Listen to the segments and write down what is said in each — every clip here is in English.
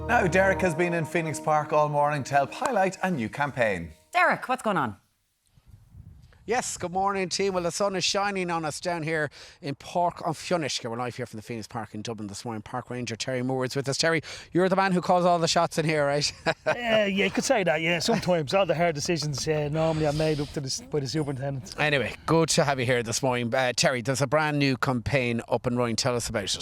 Now, Derek has been in Phoenix Park all morning to help highlight a new campaign. Derek, what's going on? Yes, good morning team. Well, the sun is shining on us down here in Park on Fionnish. We're live here from the Phoenix Park in Dublin this morning. Park Ranger Terry Moore is with us. Terry, you're the man who calls all the shots in here, right? Yeah, you could say that, yeah. Sometimes all the hard decisions normally are made up to by the superintendent. Anyway, good to have you here this morning. Terry, there's a brand new campaign up and running. Tell us about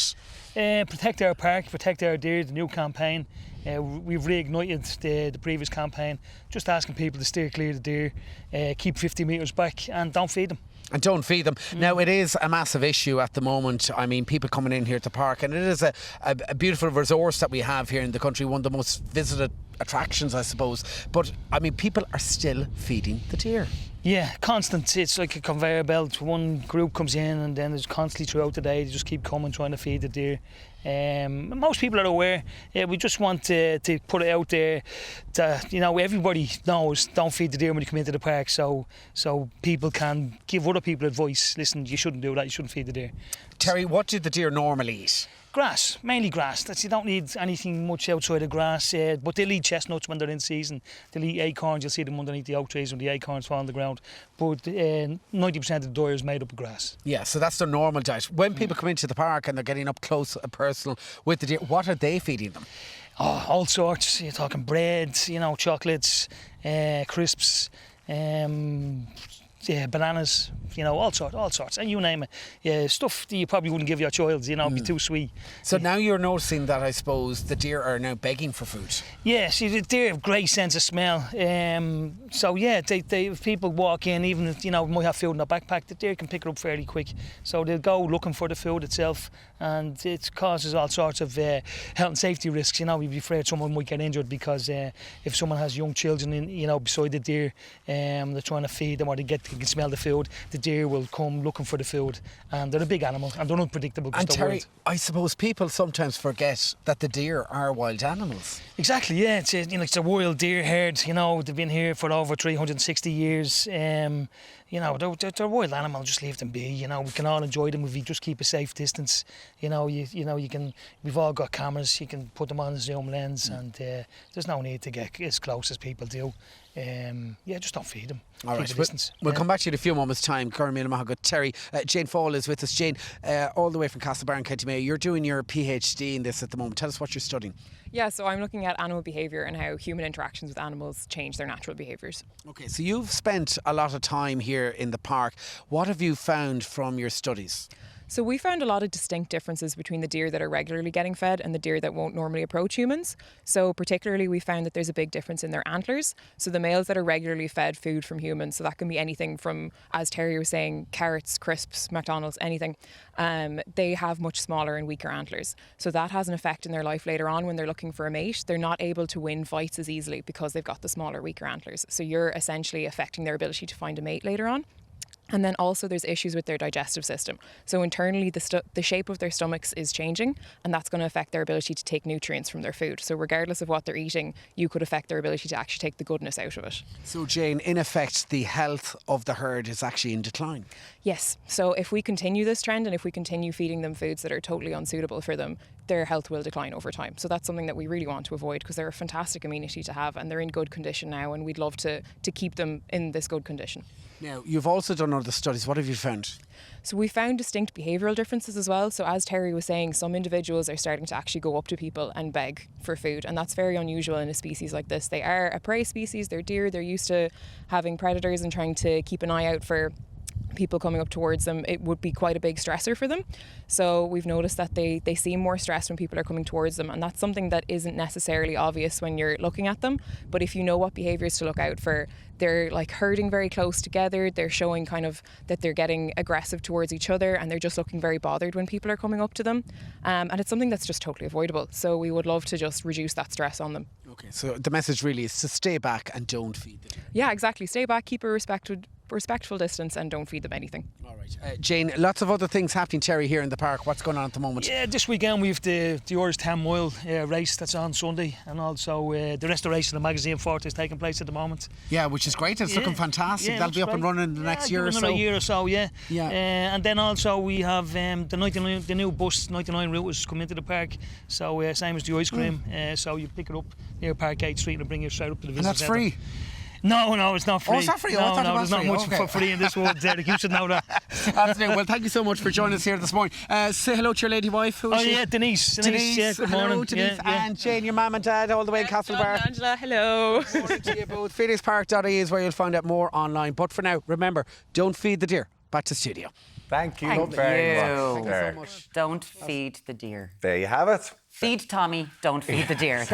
it. Protect Our Park, Protect Our Deer, the new campaign. We've reignited the previous campaign, just asking people to steer clear of the deer, keep 50 metres back and don't feed them. And don't feed them. Now, it is a massive issue at the moment. I mean, people coming in here to park, and it is a beautiful resource that we have here in the country, one of the most visited attractions, I suppose. But, I mean, people are still feeding the deer. Yeah, constant. It's like a conveyor belt. One group comes in and then there's constantly throughout the day, they just keep coming, trying to feed the deer. Most people are aware. We just want to put it out there that, everybody knows don't feed the deer when you come into the park, so people can give other people advice. Listen, you shouldn't do that, you shouldn't feed the deer. Terry, what do the deer normally eat? Grass, mainly grass. You don't need anything much outside of grass, but they'll eat chestnuts when they're in season. They'll eat acorns, you'll see them underneath the oak trees when the acorns fall on the ground. But 90% of the diet is made up of grass. Yeah, so that's their normal diet. When people come into the park and they're getting up close and personal with the deer, what are they feeding them? Oh, all sorts. You're talking bread, chocolates, crisps, bananas, all sorts, and you name it. Yeah, stuff that you probably wouldn't give your child, it'd be too sweet. So now you're noticing that, I suppose, the deer are now begging for food. Yeah, see, the deer have great sense of smell. So yeah, if people walk in, even if, might have food in their backpack, the deer can pick it up fairly quick. So they'll go looking for the food itself, and it causes all sorts of health and safety risks. We'd be afraid someone might get injured because if someone has young children in, beside the deer, they're trying to feed them or they can smell the food, the deer will come looking for the food, and they're a big animal and they're unpredictable. And Terry, I suppose people sometimes forget that the deer are wild animals. Exactly, yeah. It's a wild deer herd. They've been here for over 360 years. They're wild animals. Just leave them be. We can all enjoy them if we just keep a safe distance. You can. We've all got cameras. You can put them on the zoom lens, and there's no need to get as close as people do. Just don't feed them. All right, we'll come back to you in a few moments' time. Terry, Jane Fall is with us. Jane, all the way from Castlebar, County Mayo. You're doing your PhD in this at the moment. Tell us what you're studying. Yeah, so I'm looking at animal behaviour and how human interactions with animals change their natural behaviours. Okay, so you've spent a lot of time here in the park. What have you found from your studies? So we found a lot of distinct differences between the deer that are regularly getting fed and the deer that won't normally approach humans. So particularly we found that there's a big difference in their antlers. So the males that are regularly fed food from humans, so that can be anything from, as Terry was saying, carrots, crisps, McDonald's, anything, they have much smaller and weaker antlers. So that has an effect in their life later on when they're looking for a mate. They're not able to win fights as easily because they've got the smaller, weaker antlers. So you're essentially affecting their ability to find a mate later on. And then also there's issues with their digestive system. So internally the shape of their stomachs is changing, and that's going to affect their ability to take nutrients from their food. So regardless of what they're eating, you could affect their ability to actually take the goodness out of it. So Jane, in effect, the health of the herd is actually in decline. Yes. So if we continue this trend and if we continue feeding them foods that are totally unsuitable for them, their health will decline over time. So that's something that we really want to avoid because they're a fantastic amenity to have and they're in good condition now, and we'd love to keep them in this good condition. Now, you've also done other studies. What have you found? So we found distinct behavioural differences as well. So as Terry was saying, some individuals are starting to actually go up to people and beg for food, and that's very unusual in a species like this. They are a prey species, they're deer, they're used to having predators and trying to keep an eye out for people coming up towards them. It would be quite a big stressor for them. So we've noticed that they seem more stressed when people are coming towards them, and that's something that isn't necessarily obvious when you're looking at them. But if you know what behaviours to look out for, they're like herding very close together, they're showing kind of that they're getting aggressive towards each other, and they're just looking very bothered when people are coming up to them. And it's something that's just totally avoidable. So we would love to just reduce that stress on them. Okay, so the message really is to stay back and don't feed the deer. Yeah, exactly. Stay back, keep a respectful distance and don't feed them anything. All right. Jane, lots of other things happening, Terry, here in the park. What's going on at the moment? Yeah, this weekend we've the Irish 10 mile race that's on Sunday, and also the restoration of the magazine fort is taking place at the moment. Yeah, which is great. It's looking fantastic. Yeah, That'll be up great. and running in the next year or so. Another year or so, yeah. Yeah. And then also we have the new bus 99 route has come into the park. So same as the ice cream. So you pick it up near Parkgate Street and bring it straight up to the visitor And that's centre. free. No, it's not free. Oh, it's not free? Oh, I No, thought it no, was there's not free. much Okay. for free in this world, Derek. You should know that. Absolutely. Well, thank you so much for joining us here this morning. Say hello to your lady wife. Who is she? Yeah, Denise. Yeah, good hello, morning. Denise. Yeah. And Jane, your mum and dad, all the way in Castlebar. Angela, hello. Morning to you both. PhoenixPark.ie is where you'll find out more online. But for now, remember, don't feed the deer. Back to studio. Thank you Thank very you. much. Thank you There. so much. Don't feed the deer. There you have it. Feed Tommy, don't feed the deer.